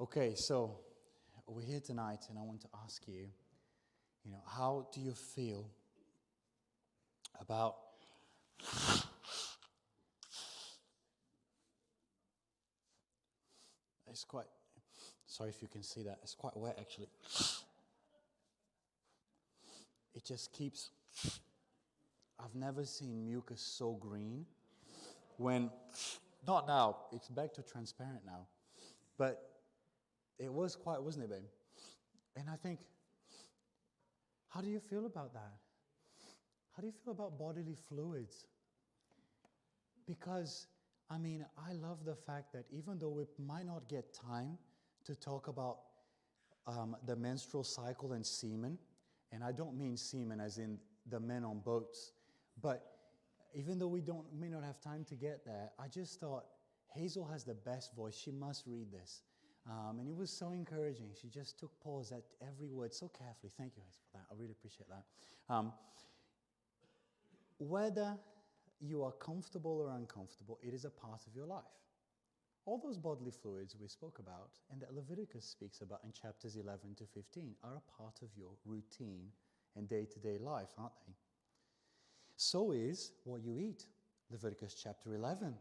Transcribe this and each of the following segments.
Okay, so we're here tonight, and I want to ask you, how do you feel about it's quite, sorry if you can see that, it's quite wet actually. It just keeps, I've never seen mucus so green when, not now, it's back to transparent now, but it was quite, wasn't it, babe? And I think, how do you feel about that? How do you feel about bodily fluids? Because, I love the fact that even though we might not get time to talk about the menstrual cycle and semen, and I don't mean semen as in the men on boats, but even though we may not have time to get there, I just thought Hazel has the best voice. She must read this. And it was so encouraging. She just took pause at every word so carefully. Thank you, Hazel, for that. I really appreciate that. Whether you are comfortable or uncomfortable, it is a part of your life. All those bodily fluids we spoke about and that Leviticus speaks about in chapters 11 to 15 are a part of your routine and day-to-day life, aren't they? So is what you eat. Leviticus chapter 11.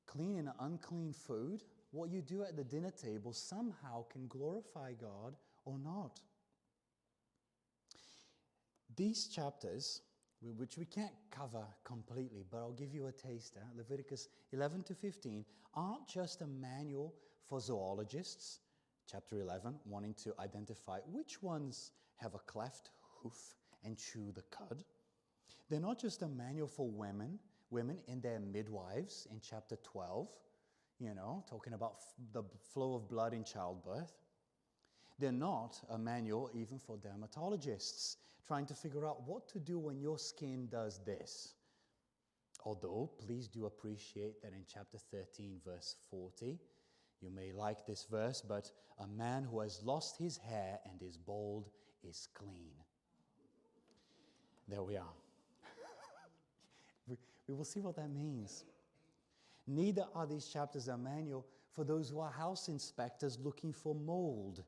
Clean and unclean food, what you do at the dinner table somehow can glorify God or not. These chapters, which we can't cover completely, but I'll give you a taster, Leviticus 11 to 15, aren't just a manual for zoologists, chapter 11, wanting to identify which ones have a cleft hoof and chew the cud. They're not just a manual for women and their midwives in chapter 12, talking about the flow of blood in childbirth. They're not a manual even for dermatologists, trying to figure out what to do when your skin does this. Although, please do appreciate that in chapter 13, verse 40, you may like this verse, but a man who has lost his hair and is bald is clean. There we are. We will see what that means. Neither are these chapters a manual for those who are house inspectors looking for mold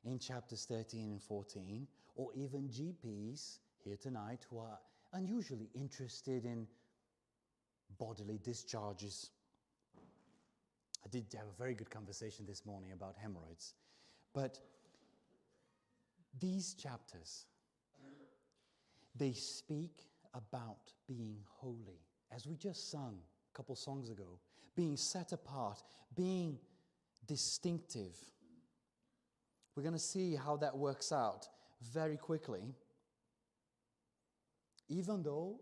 in chapters 13 and 14, or even GPs here tonight who are unusually interested in bodily discharges. I did have a very good conversation this morning about hemorrhoids. But these chapters, they speak about being holy, as we just sung a couple songs ago, being set apart, being distinctive. We're going to see how that works out very quickly. Even though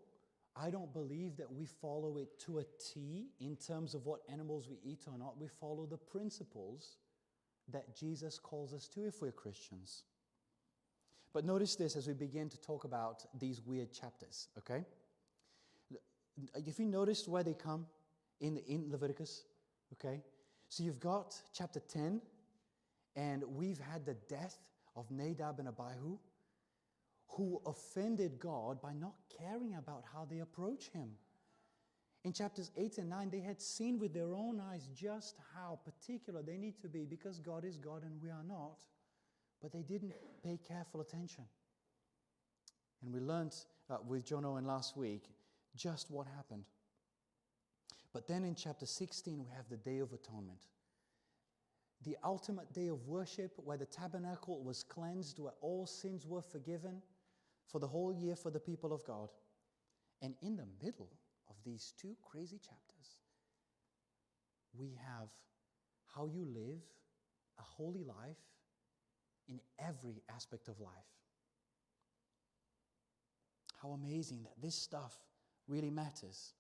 I don't believe that we follow it to a T in terms of what animals we eat or not, we follow the principles that Jesus calls us to if we're Christians. But notice this as we begin to talk about these weird chapters, okay? If you noticed where they come in Leviticus, okay? So you've got chapter 10, and we've had the death of Nadab and Abihu, who offended God by not caring about how they approach him. In chapters 8 and 9, they had seen with their own eyes just how particular they need to be because God is God and we are not. But they didn't pay careful attention. And we learned with John Owen last week just what happened. But then in chapter 16, we have the Day of Atonement. The ultimate day of worship where the tabernacle was cleansed, where all sins were forgiven for the whole year for the people of God. And in the middle of these two crazy chapters, we have how you live a holy life in every aspect of life. How amazing that this stuff really matters.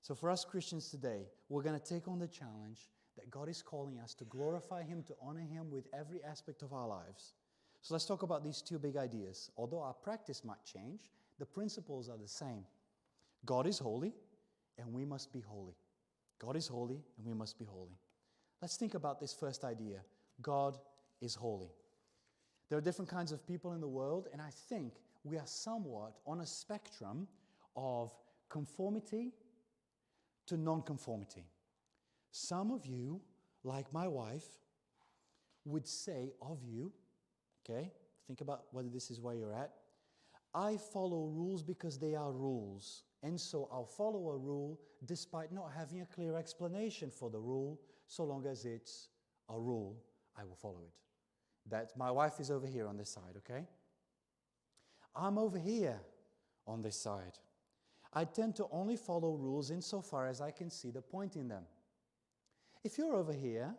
So for us Christians today, we're going to take on the challenge that God is calling us to glorify Him, to honor Him with every aspect of our lives. So let's talk about these two big ideas. Although our practice might change, the principles are the same. God is holy, and we must be holy. God is holy, and we must be holy. Let's think about this first idea. God is holy. There are different kinds of people in the world, and I think we are somewhat on a spectrum of conformity to non-conformity. Some of you like my wife, would say of you, okay, think about whether this is where you're at. I follow rules because they are rules. And so I'll follow a rule despite not having a clear explanation for the rule. So long as it's a rule, I will follow it. That's, my wife is over here on this side, okay? I'm over here on this side. I tend to only follow rules insofar as I can see the point in them. If you're over here,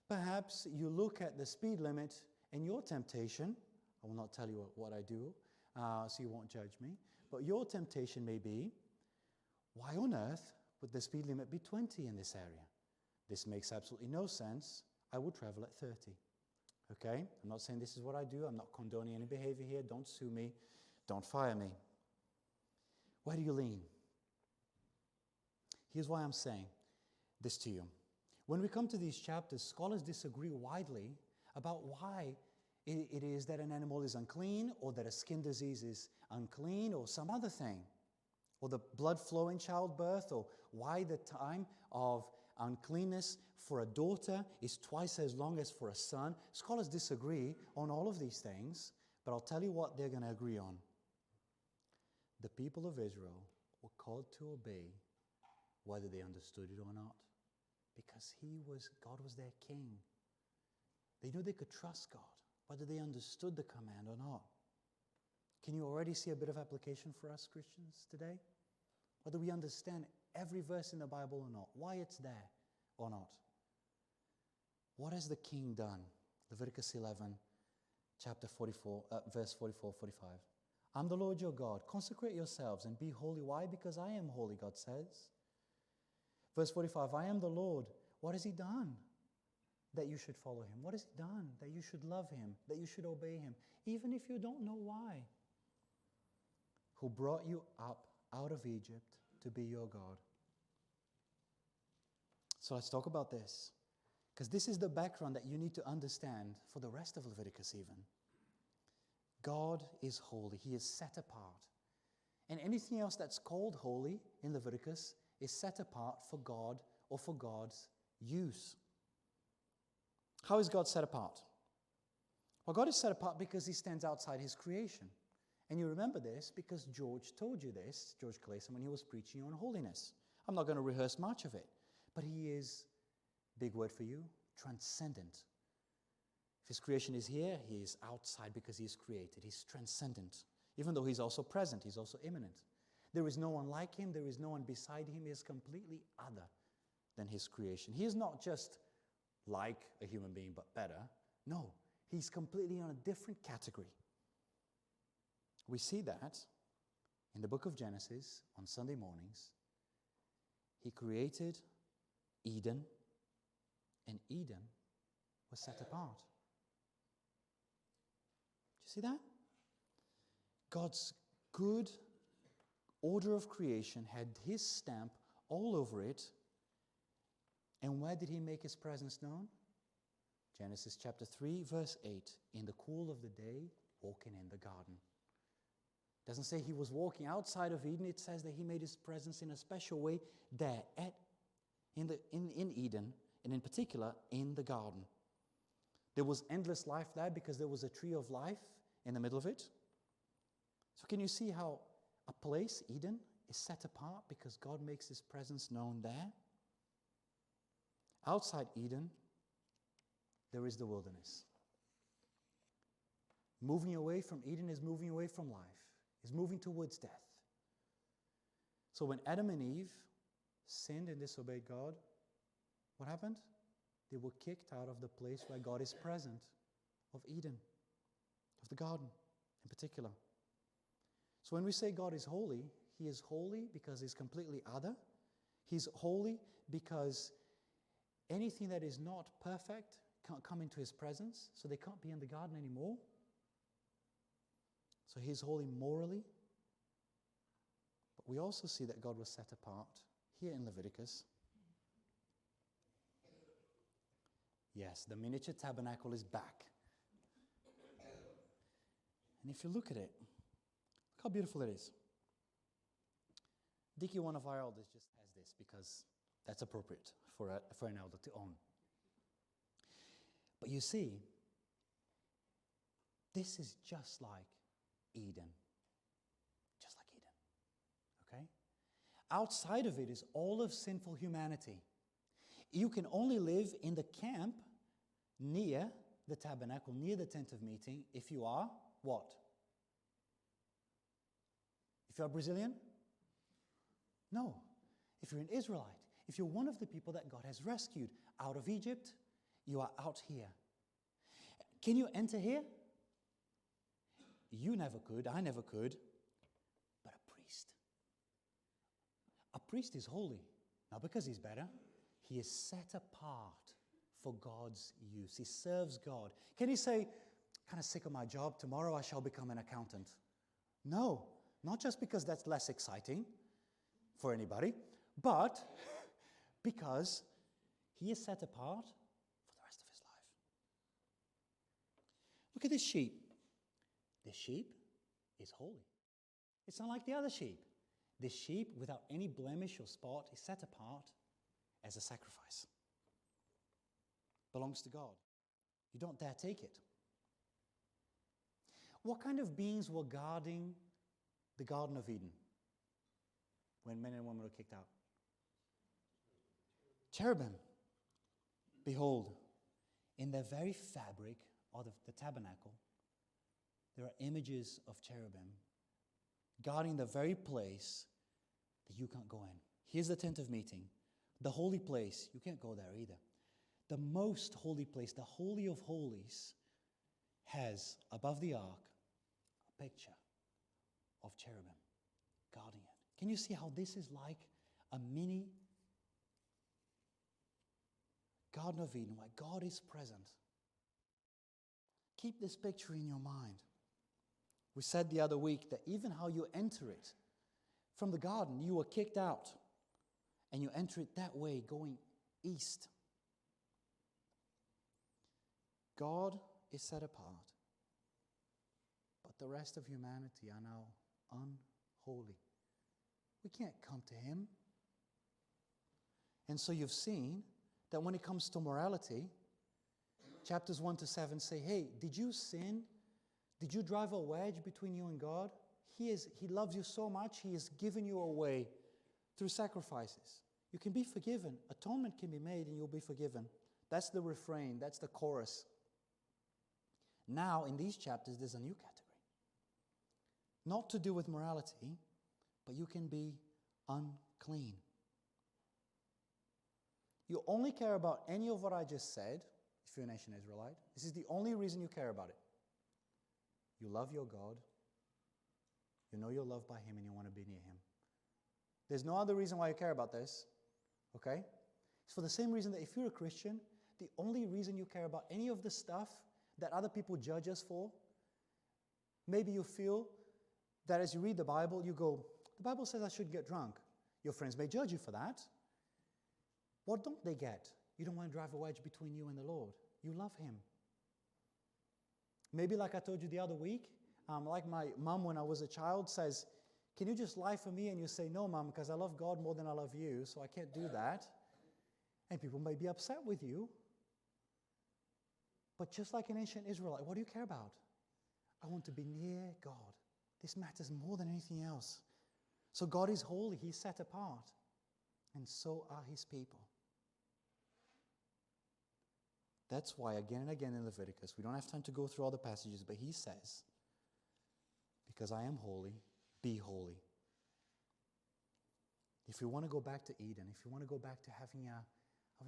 perhaps you look at the speed limit and your temptation, I will not tell you what I do, so you won't judge me, but your temptation may be, why on earth would the speed limit be 20 in this area? This makes absolutely no sense. I would travel at 30. Okay? I'm not saying this is what I do. I'm not condoning any behavior here. Don't sue me. Don't fire me. Where do you lean? Here's why I'm saying this to you. When we come to these chapters, scholars disagree widely about why it is that an animal is unclean, or that a skin disease is unclean, or some other thing, or the blood flow in childbirth, or why the time of uncleanness for a daughter is twice as long as for a son. Scholars disagree on all of these things, but I'll tell you what they're going to agree on. The people of Israel were called to obey whether they understood it or not, because God was their king. They knew they could trust God, whether they understood the command or not. Can you already see a bit of application for us Christians today? Whether we understand every verse in the Bible or not, why it's there or not. What has the king done? Leviticus 11, chapter 44, verse 44, 45. I'm the Lord your God. Consecrate yourselves and be holy. Why? Because I am holy, God says. Verse 45, I am the Lord. What has he done? That you should follow him. What has he done? That you should love him, that you should obey him, even if you don't know why. Who brought you up out of Egypt to be your God. So let's talk about this, because this is the background that you need to understand for the rest of Leviticus even. God is holy. He is set apart. And anything else that's called holy in Leviticus is set apart for God or for God's use. How is God set apart? Well, God is set apart because he stands outside his creation. And you remember this because George told you this, George Clayson, when he was preaching on holiness. I'm not going to rehearse much of it, but he is, big word for you, transcendent. If his creation is here, he is outside because he is created. He's transcendent. Even though he's also present, he's also immanent. There is no one like him. There is no one beside him. He is completely other than his creation. He is not just like a human being, but better. No, he's completely on a different category. We see that in the book of Genesis on Sunday mornings. He created Eden, and Eden was set apart. Do you see that? God's good order of creation had his stamp all over it. And where did he make his presence known? Genesis chapter 3, verse 8. In the cool of the day, walking in the garden. It doesn't say he was walking outside of Eden. It says that he made his presence in a special way there in Eden, and in particular in the garden. There was endless life there because there was a tree of life in the middle of it. So can you see how a place, Eden, is set apart because God makes his presence known there? Outside Eden, there is the wilderness. Moving away from Eden is moving away from life, is moving towards death. So when Adam and Eve sinned and disobeyed God, what happened? They were kicked out of the place where God is present, of Eden, of the garden in particular. So when we say God is holy, he is holy because he's completely other. He's holy because anything that is not perfect can't come into his presence, so they can't be in the garden anymore. So he's holy morally. But we also see that God was set apart here in Leviticus. Yes, the miniature tabernacle is back. And if you look at it, look how beautiful it is. Dickie, one of our elders, just has this because that's appropriate for an elder to own. But you see, this is just like Eden. Just like Eden. Okay? Outside of it is all of sinful humanity. You can only live in the camp near the tabernacle, near the tent of meeting, if you are what? If you are Brazilian? No. If you're an Israelite, if you're one of the people that God has rescued out of Egypt, you are out here. Can you enter here? You never could, I never could, but a priest. A priest is holy, not because he's better. He is set apart for God's use. He serves God. Can he say, kind of sick of my job, tomorrow I shall become an accountant? No, not just because that's less exciting for anybody, but because he is set apart for the rest of his life. Look at this sheep. This sheep is holy. It's not like the other sheep. This sheep, without any blemish or spot, is set apart as a sacrifice. Belongs to God. You don't dare take it. What kind of beings were guarding the Garden of Eden when men and women were kicked out? Cherubim. Behold, in the very fabric of the tabernacle, there are images of cherubim guarding the very place that you can't go in. Here's the tent of meeting. The holy place, you can't go there either. The most holy place, the Holy of Holies, has above the ark a picture of cherubim guarding it. Can you see how this is like a mini Garden of Eden where God is present? Keep this picture in your mind. We said the other week that even how you enter it, from the garden, you were kicked out, and you enter it that way, going east. God is set apart, but the rest of humanity are now unholy. We can't come to him. And so you've seen that when it comes to morality, chapters 1 to 7 say, hey, did you sin? Did you drive a wedge between you and God? He loves you so much, he has given you away through sacrifices. You can be forgiven. Atonement can be made and you'll be forgiven. That's the refrain. That's the chorus. Now, in these chapters, there's a new category. Not to do with morality, but you can be unclean. You only care about any of what I just said if you're an ancient Israelite. This is the only reason you care about it. You love your God. You know you're loved by him and you want to be near him. There's no other reason why you care about this. Okay? It's for the same reason that if you're a Christian, the only reason you care about any of the stuff that other people judge us for, maybe you feel that as you read the Bible, you go, the Bible says I should get drunk. Your friends may judge you for that. What don't they get? You don't want to drive a wedge between you and the Lord. You love him. Maybe like I told you the other week, like my mom when I was a child says, can you just lie for me? And you say, no, Mom, because I love God more than I love you, so I can't do that. And people may be upset with you. But just like an ancient Israelite, what do you care about? I want to be near God. This matters more than anything else. So God is holy. He's set apart. And so are his people. That's why again and again in Leviticus, we don't have time to go through all the passages, but he says, because I am holy, be holy. If you want to go back to Eden, if you want to go back to having a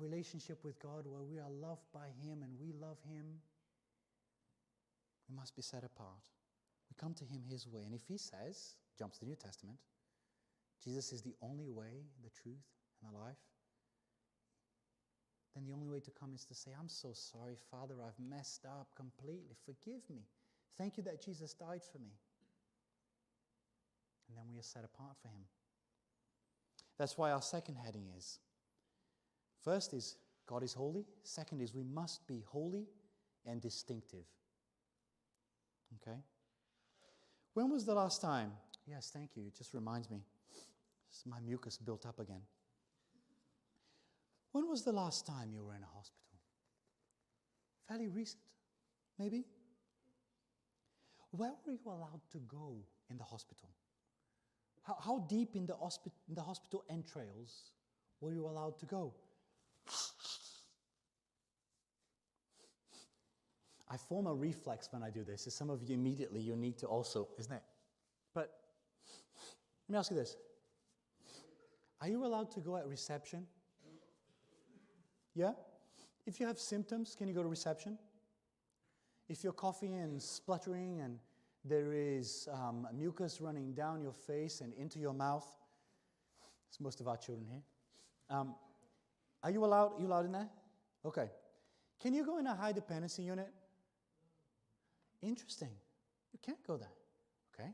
relationship with God where we are loved by him and we love him, we must be set apart. We come to him his way. And if he says, jumps to the New Testament, Jesus is the only way, the truth, and the life, then the only way to come is to say, I'm so sorry, Father, I've messed up completely. Forgive me. Thank you that Jesus died for me. And then we are set apart for him. That's why our second heading is, first is God is holy. Second is we must be holy and distinctive. Okay? When was the last time? Yes, thank you. It just reminds me. My mucus built up again. When was the last time you were in a hospital? Fairly recent, maybe? Where were you allowed to go in the hospital? How deep in the hospital entrails were you allowed to go? I form a reflex when I do this. Some of you immediately, you need to also, isn't it? But let me ask you this. Are you allowed to go at reception? Yeah? If you have symptoms, can you go to reception? If you're coughing and spluttering and there is mucus running down your face and into your mouth, it's most of our children here. Are you allowed? Are you allowed in there? Okay. Can you go in a high dependency unit? Interesting. You can't go there. Okay.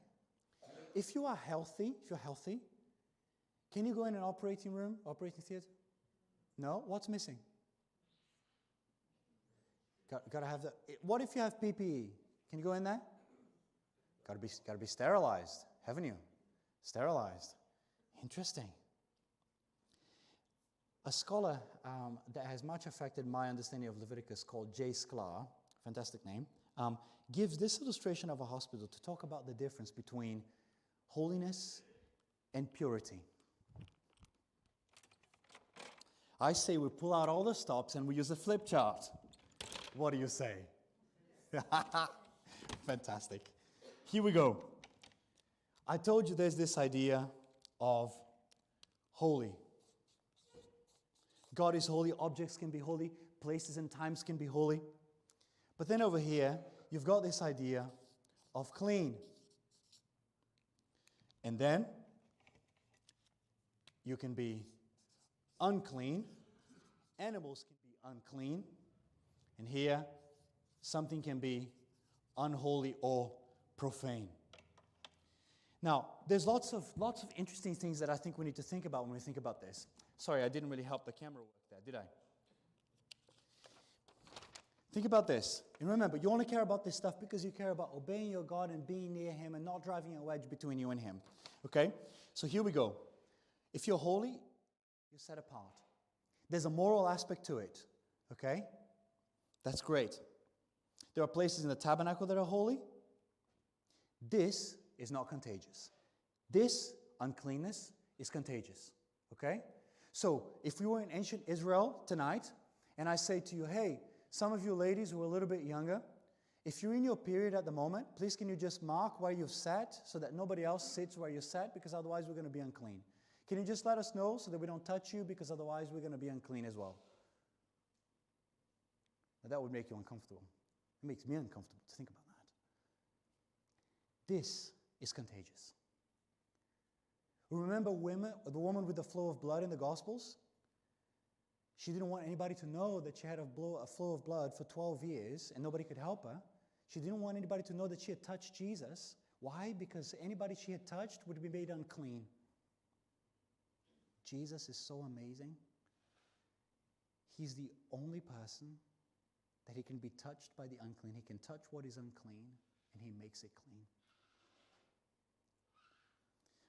If you're healthy, can you go in an operating room, operating theater? No? What's missing? Got to have the. What if you have PPE? Can you go in there? Got to be sterilized, haven't you? Sterilized. Interesting. A scholar that has much affected my understanding of Leviticus, called J. Sklar, fantastic name, gives this illustration of a hospital to talk about the difference between holiness and purity. I say we pull out all the stops and we use a flip chart. What do you say? Fantastic. Here we go. I told you there's this idea of holy. God is holy, objects can be holy, places and times can be holy. But then over here, you've got this idea of clean. And then you can be unclean. Animals can be unclean. And here, something can be unholy or profane. Now, there's lots of interesting things that I think we need to think about when we think about this. Sorry, I didn't really help the camera work there, did I? Think about this. And remember, you only care about this stuff because you care about obeying your God and being near Him and not driving a wedge between you and Him. Okay? So here we go. If you're holy, you're set apart. There's a moral aspect to it. Okay? That's great. There are places in the tabernacle that are holy. This is not contagious. This uncleanness is contagious. Okay? So, if we were in ancient Israel tonight, and I say to you, hey, some of you ladies who are a little bit younger, if you're in your period at the moment, please can you just mark where you've sat so that nobody else sits where you sat, because otherwise we're going to be unclean. Can you just let us know so that we don't touch you, because otherwise we're going to be unclean as well? Now, that would make you uncomfortable. It makes me uncomfortable to think about that. This is contagious. Remember the woman with the flow of blood in the Gospels? She didn't want anybody to know that she had a flow of blood for 12 years and nobody could help her. She didn't want anybody to know that she had touched Jesus. Why? Because anybody she had touched would be made unclean. Jesus is so amazing. He's the only person that He can be touched by the unclean. He can touch what is unclean and He makes it clean.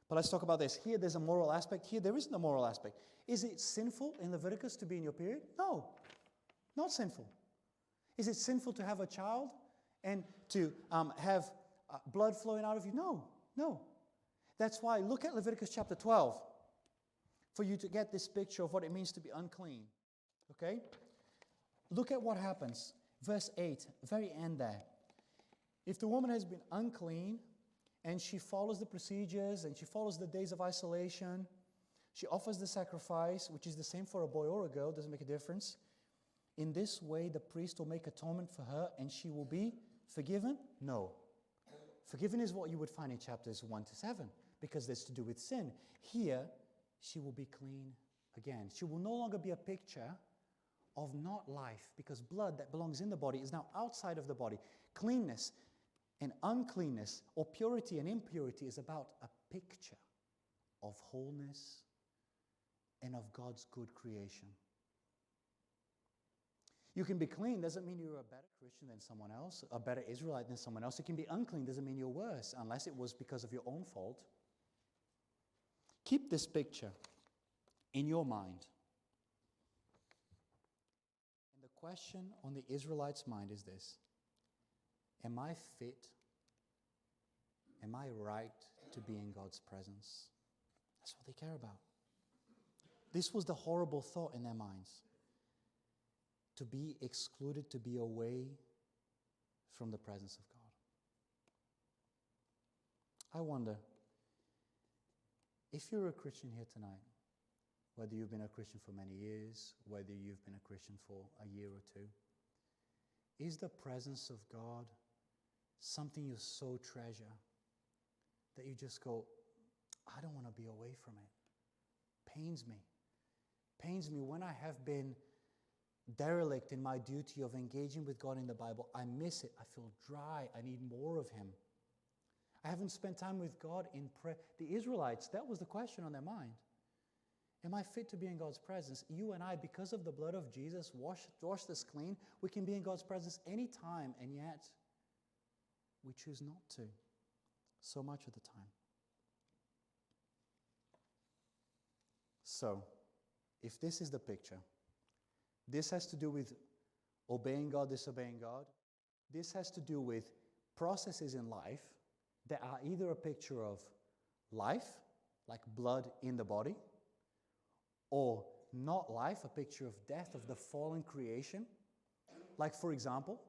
But let's talk about this. Here, there's a moral aspect. Here, there isn't a moral aspect. Is it sinful in Leviticus to be in your period? No, not sinful. Is it sinful to have a child and to have blood flowing out of you? No, no. That's why, look at Leviticus chapter 12 for you to get this picture of what it means to be unclean. Okay? Look at what happens. Verse 8, very end there. If the woman has been unclean, and she follows the procedures, and she follows the days of isolation, she offers the sacrifice, which is the same for a boy or a girl, doesn't make a difference. In this way, the priest will make atonement for her, and she will be forgiven? No. Forgiven is what you would find in chapters 1 to 7, because it's to do with sin. Here, she will be clean again. She will no longer be a picture of not life, because blood that belongs in the body is now outside of the body. Cleanness and uncleanness, or purity and impurity, is about a picture of wholeness and of God's good creation. You can be clean, doesn't mean you're a better Christian than someone else, a better Israelite than someone else. You can be unclean, doesn't mean you're worse, unless it was because of your own fault. Keep this picture in your mind. And the question on the Israelites' mind is this: am I fit? Am I right to be in God's presence? That's what they care about. This was the horrible thought in their minds. To be excluded, to be away from the presence of God. I wonder, if you're a Christian here tonight, whether you've been a Christian for many years, whether you've been a Christian for a year or two, is the presence of God something you so treasure that you just go, I don't want to be away from it? Pains me. Pains me when I have been derelict in my duty of engaging with God in the Bible. I miss it. I feel dry. I need more of Him. I haven't spent time with God in prayer. The Israelites, that was the question on their mind. Am I fit to be in God's presence? You and I, because of the blood of Jesus, washed us clean, we can be in God's presence anytime, and yet we choose not to so much of the time. So, if this is the picture, this has to do with obeying God, disobeying God. This has to do with processes in life that are either a picture of life, like blood in the body, or not life, a picture of death, of the fallen creation. Like, for example,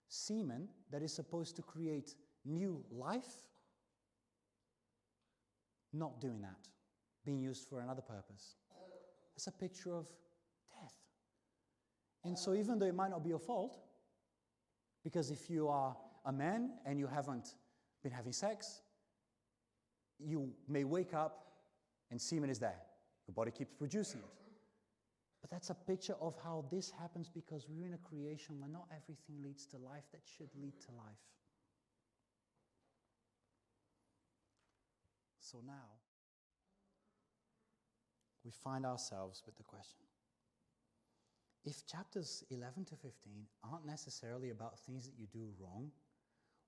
semen that is supposed to create new life, not doing that, being used for another purpose. It's a picture of death. And so even though it might not be your fault, because if you are a man and you haven't been having sex, you may wake up and semen is there. Your body keeps producing it. But that's a picture of how this happens because we're in a creation where not everything leads to life that should lead to life. So now, we find ourselves with the question. If chapters 11 to 15 aren't necessarily about things that you do wrong,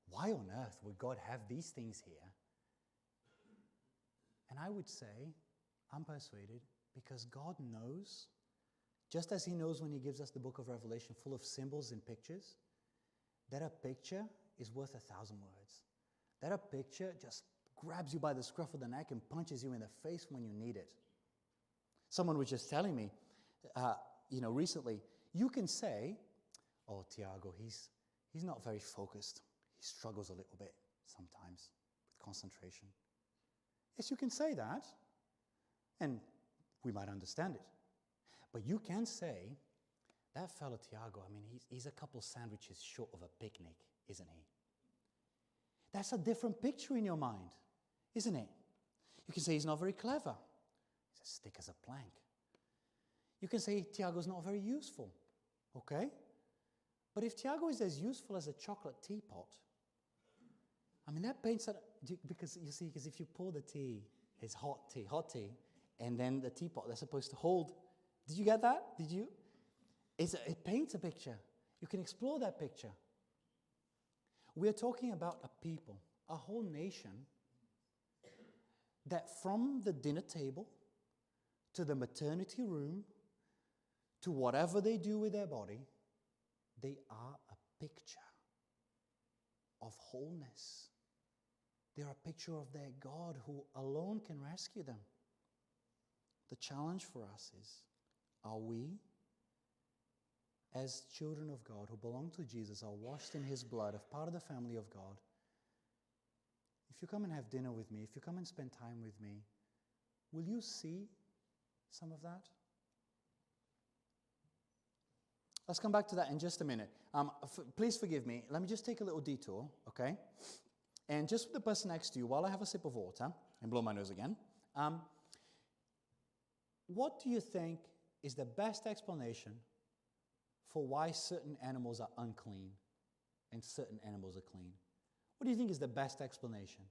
why on earth would God have these things here? And I would say, I'm persuaded, because God knows, just as He knows when He gives us the book of Revelation full of symbols and pictures, that a picture is worth 1,000 words. That a picture just grabs you by the scruff of the neck and punches you in the face when you need it. Someone was just telling me, recently, you can say, oh, Tiago, he's not very focused. He struggles a little bit sometimes with concentration. Yes, you can say that, and we might understand it. But you can say, that fellow Tiago, he's a couple sandwiches short of a picnic, isn't he? That's a different picture in your mind, isn't it? You can say he's not very clever. He's as thick as a plank. You can say Tiago's not very useful, okay? But if Tiago is as useful as a chocolate teapot, that paints that, because if you pour the tea, it's hot tea, and then the teapot they're supposed to hold. Did you get that? Did you? It paints a picture. You can explore that picture. We're talking about a people, a whole nation, that from the dinner table to the maternity room to whatever they do with their body, they are a picture of wholeness. They are a picture of their God who alone can rescue them. The challenge for us is, are we, as children of God who belong to Jesus, are washed in His blood, are part of the family of God? If you come and have dinner with me, if you come and spend time with me, will you see some of that? Let's come back to that in just a minute. Please forgive me. Let me just take a little detour, okay? And just with the person next to you, while I have a sip of water, and blow my nose again, what do you think is the best explanation for why certain animals are unclean and certain animals are clean? What do you think is the best explanation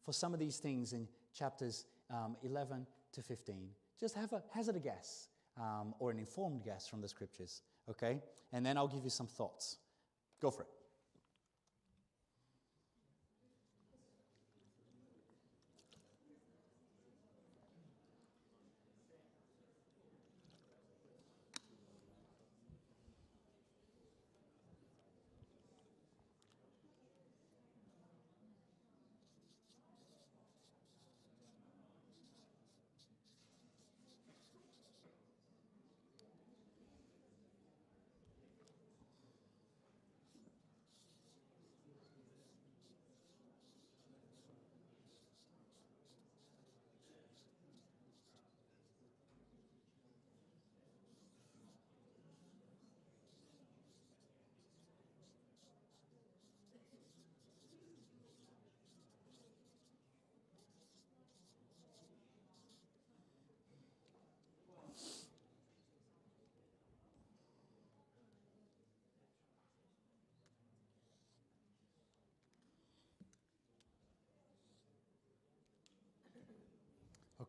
for some of these things in chapters 11 to 15? Just hazard a guess, or an informed guess from the scriptures, okay? And then I'll give you some thoughts. Go for it.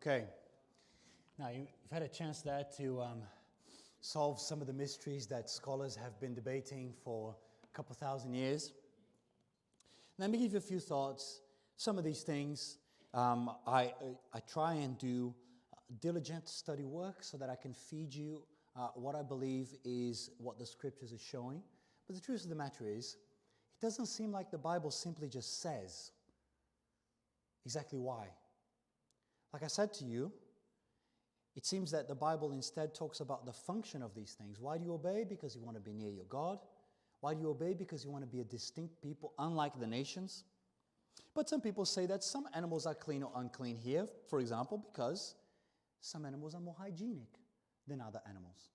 Okay. Now, you've had a chance there to solve some of the mysteries that scholars have been debating for a couple thousand years. Let me give you a few thoughts. Some of these things, I try and do diligent study work so that I can feed you what I believe is what the scriptures are showing. But the truth of the matter is, it doesn't seem like the Bible simply just says exactly why. Like I said to you, it seems that the Bible instead talks about the function of these things. Why do you obey? Because you want to be near your God. Why do you obey? Because you want to be a distinct people, unlike the nations. But some people say that some animals are clean or unclean here, for example, because some animals are more hygienic than other animals.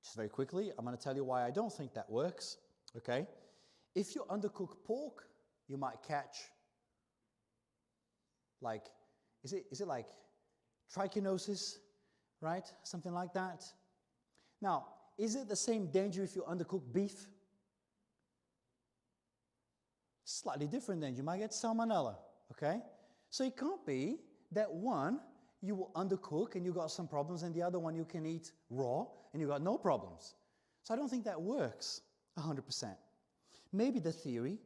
Just very quickly, I'm going to tell you why I don't think that works, okay? If you undercook pork, you might catch, like, is it like trichinosis, right? Something like that. Now, is it the same danger if you undercook beef? Slightly different danger. You might get salmonella, okay? So it can't be that one you will undercook and you got some problems and the other one you can eat raw and you got no problems. So I don't think that works 100%. Maybe the theory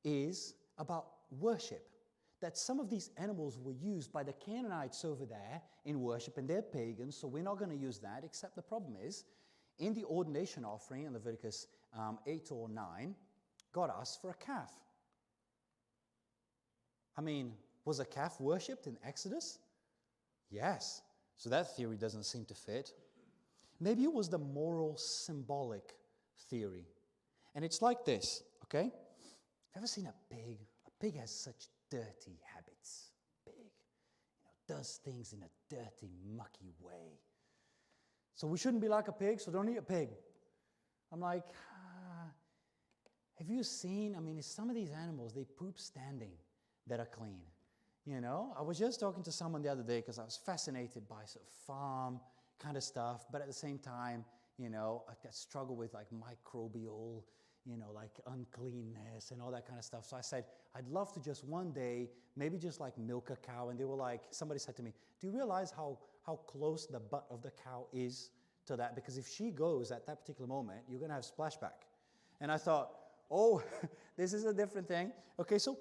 is about worship, that some of these animals were used by the Canaanites over there in worship, and they're pagans, so we're not going to use that, except the problem is, in the ordination offering in Leviticus 8 or 9, God asked for a calf. I mean, was a calf worshipped in Exodus? Yes. So that theory doesn't seem to fit. Maybe it was the moral symbolic theory. And it's like this, okay? Have you ever seen a pig? A pig has such dirty habits. Pig, does things in a dirty, mucky way. So we shouldn't be like a pig, so don't eat a pig. I'm like, have you seen, some of these animals, they poop standing that are clean. I was just talking to someone the other day because I was fascinated by sort of farm kind of stuff, but at the same time, I struggle with like microbial, like uncleanness and all that kind of stuff. So I said, I'd love to just one day, maybe just like milk a cow. And they were like, somebody said to me, do you realize how close the butt of the cow is to that? Because if she goes at that particular moment, you're going to have splashback. And I thought, oh, this is a different thing. Okay, so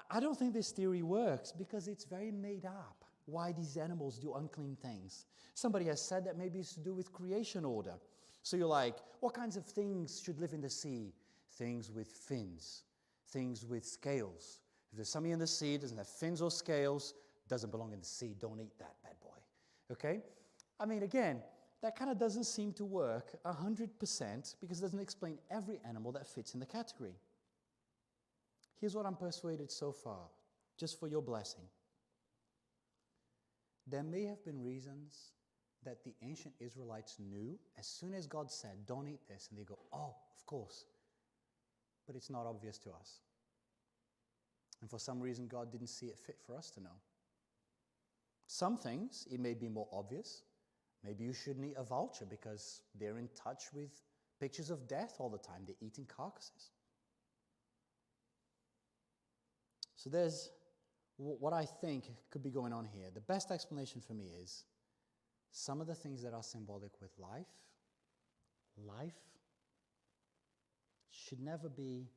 I don't think this theory works because it's very made up why these animals do unclean things. Somebody has said that maybe it's to do with creation order. So you're like, what kinds of things should live in the sea? Things with fins, things with scales. If there's something in the sea that doesn't have fins or scales, doesn't belong in the sea. Don't eat that bad boy. Okay? Again, that kind of doesn't seem to work 100% because it doesn't explain every animal that fits in the category. Here's what I'm persuaded so far, just for your blessing. There may have been reasons that the ancient Israelites knew as soon as God said, don't eat this, and they go, oh, of course. But it's not obvious to us. And for some reason, God didn't see it fit for us to know. Some things, it may be more obvious. Maybe you shouldn't eat a vulture because they're in touch with pictures of death all the time. They're eating carcasses. So there's what I think could be going on here. The best explanation for me is some of the things that are symbolic with life should never be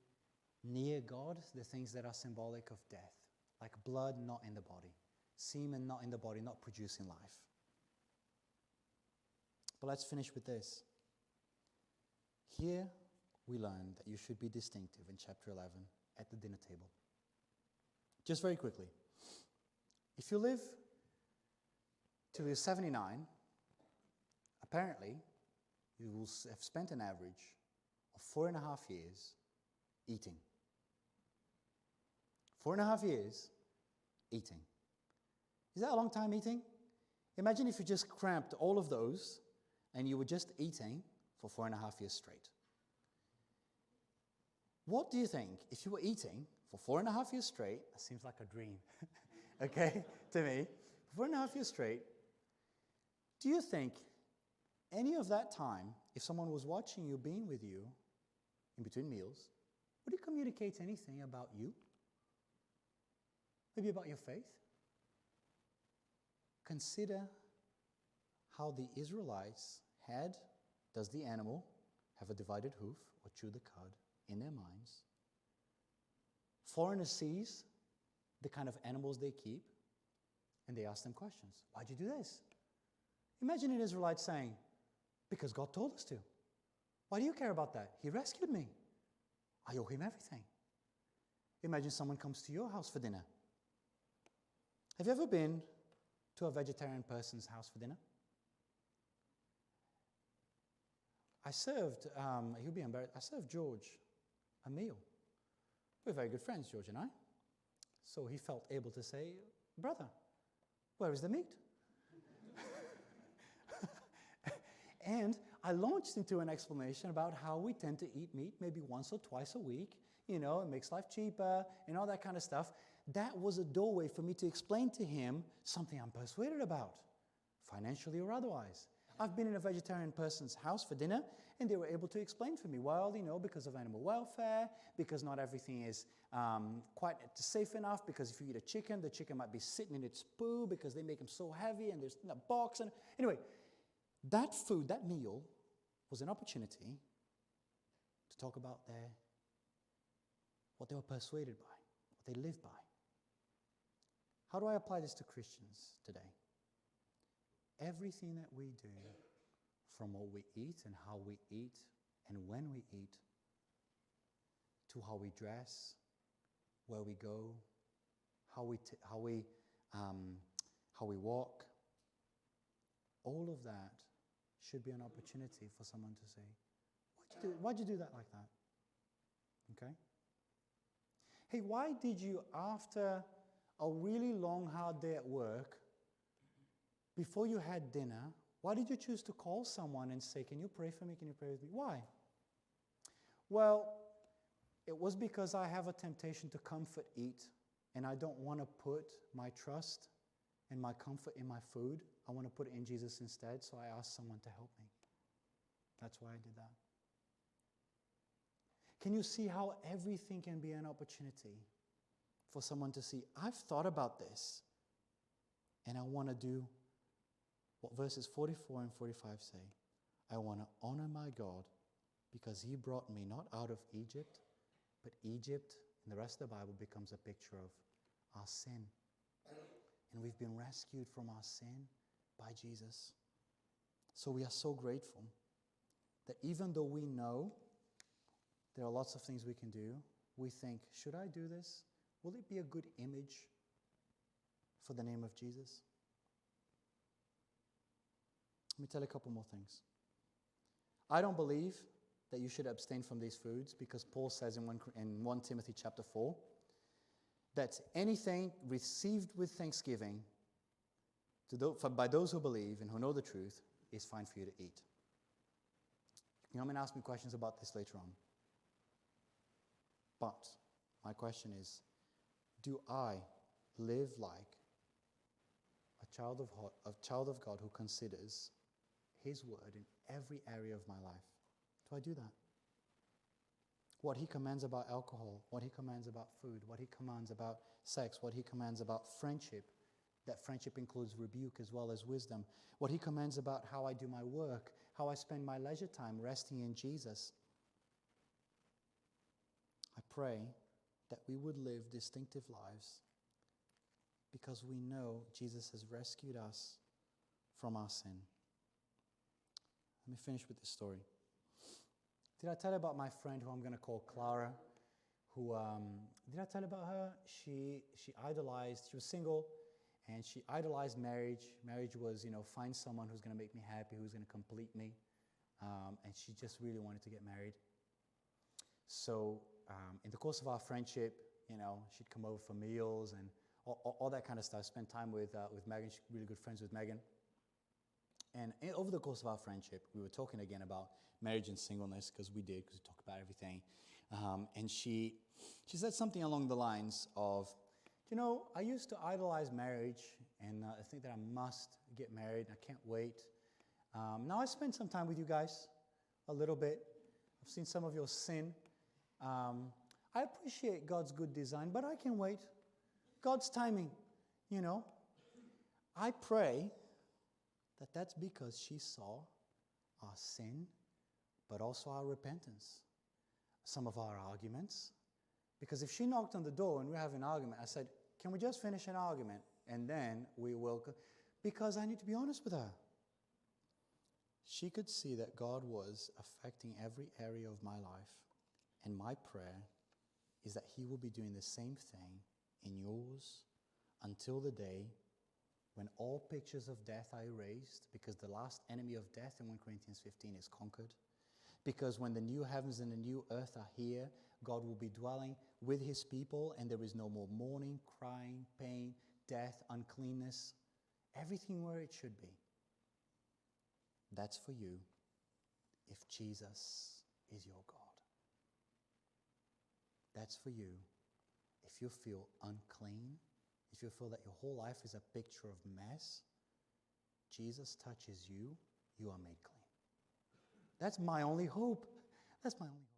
near God, the things that are symbolic of death, like blood not in the body, semen not in the body, not producing life. But let's finish with this. Here we learn that you should be distinctive in chapter 11 at the dinner table. Just very quickly. If you live till you're 79, apparently you will have spent an average of 4.5 years eating. 4.5 years eating. Is that a long time eating? Imagine if you just cramped all of those and you were just eating for 4.5 years straight. What do you think if you were eating for 4.5 years straight? That seems like a dream, okay, to me. For 4.5 years straight, do you think any of that time, if someone was watching you, being with you in between meals, would it communicate anything about you? Maybe about your faith? Consider how the Israelites does the animal have a divided hoof or chew the cud in their minds? Foreigners sees the kind of animals they keep, and they ask them questions. Why'd you do this? Imagine an Israelite saying, because God told us to. Why do you care about that? He rescued me. I owe him everything. Imagine someone comes to your house for dinner. Have you ever been to a vegetarian person's house for dinner? I served George a meal. We're very good friends, George and I. So he felt able to say, brother, where is the meat? And I launched into an explanation about how we tend to eat meat maybe once or twice a week. You know, it makes life cheaper and all that kind of stuff. That was a doorway for me to explain to him something I'm persuaded about, financially or otherwise. I've been in a vegetarian person's house for dinner, and they were able to explain for me, well, you know, because of animal welfare, because not everything is quite safe enough, because if you eat a chicken, the chicken might be sitting in its poo because they make them so heavy and there's in a box. And anyway, that food, that meal, was an opportunity to talk about what they were persuaded by, what they lived by. How do I apply this to Christians today? Everything that we do, from what we eat and how we eat and when we eat, to how we dress, where we go, how we walk, all of that should be an opportunity for someone to say, why'd you do that like that? Okay? Hey, why did you, after a really long, hard day at work, before you had dinner, why did you choose to call someone and say, can you pray for me? Can you pray with me? Why? Well, it was because I have a temptation to comfort eat, and I don't want to put my trust and my comfort in my food. I want to put it in Jesus instead, so I asked someone to help me. That's why I did that. Can you see how everything can be an opportunity for someone to see, I've thought about this, and I want to do what verses 44 and 45 say. I want to honor my God because he brought me not out of Egypt, but Egypt, and the rest of the Bible becomes a picture of our sin. And we've been rescued from our sin by Jesus. So we are so grateful that even though we know there are lots of things we can do, we think, should I do this? Will it be a good image for the name of Jesus? Let me tell you a couple more things. I don't believe that you should abstain from these foods because Paul says in 1 Timothy chapter 4 that anything received with thanksgiving by those who believe and who know the truth is fine for you to eat. You can come and ask me questions about this later on. But my question is, do I live like a child of God who considers his word in every area of my life? Do I do that? What he commands about alcohol, what he commands about food, what he commands about sex, what he commands about friendship, that friendship includes rebuke as well as wisdom, what he commands about how I do my work, how I spend my leisure time resting in Jesus. I pray that we would live distinctive lives because we know Jesus has rescued us from our sin. Let me finish with this story. Did I tell you about my friend who I'm going to call Clara? Did I tell you about her? She was single, and she idolized marriage. Marriage was, find someone who's going to make me happy, who's going to complete me. And she just really wanted to get married. So in the course of our friendship, she'd come over for meals and all that kind of stuff. Spend time with Megan. She's really good friends with Megan. And over the course of our friendship, we were talking again about marriage and singleness, because we talk about everything. And she said something along the lines of, I used to idolize marriage, and I think that I must get married, and I can't wait. Now I spent some time with you guys, a little bit. I've seen some of your sin. I appreciate God's good design, but I can wait. God's timing, I pray that that's because she saw our sin, but also our repentance. Some of our arguments. Because if she knocked on the door and we have an argument, I said, can we just finish an argument and then we will... Because I need to be honest with her. She could see that God was affecting every area of my life. And my prayer is that He will be doing the same thing in yours until the day when all pictures of death are erased, because the last enemy of death in 1 Corinthians 15 is conquered. Because when the new heavens and the new earth are here, God will be dwelling with His people, and there is no more mourning, crying, pain, death, uncleanness. Everything where it should be. That's for you if Jesus is your God. That's for you if you feel unclean, if you feel that your whole life is a picture of mess. Jesus touches you, you are made clean. That's my only hope. That's my only hope.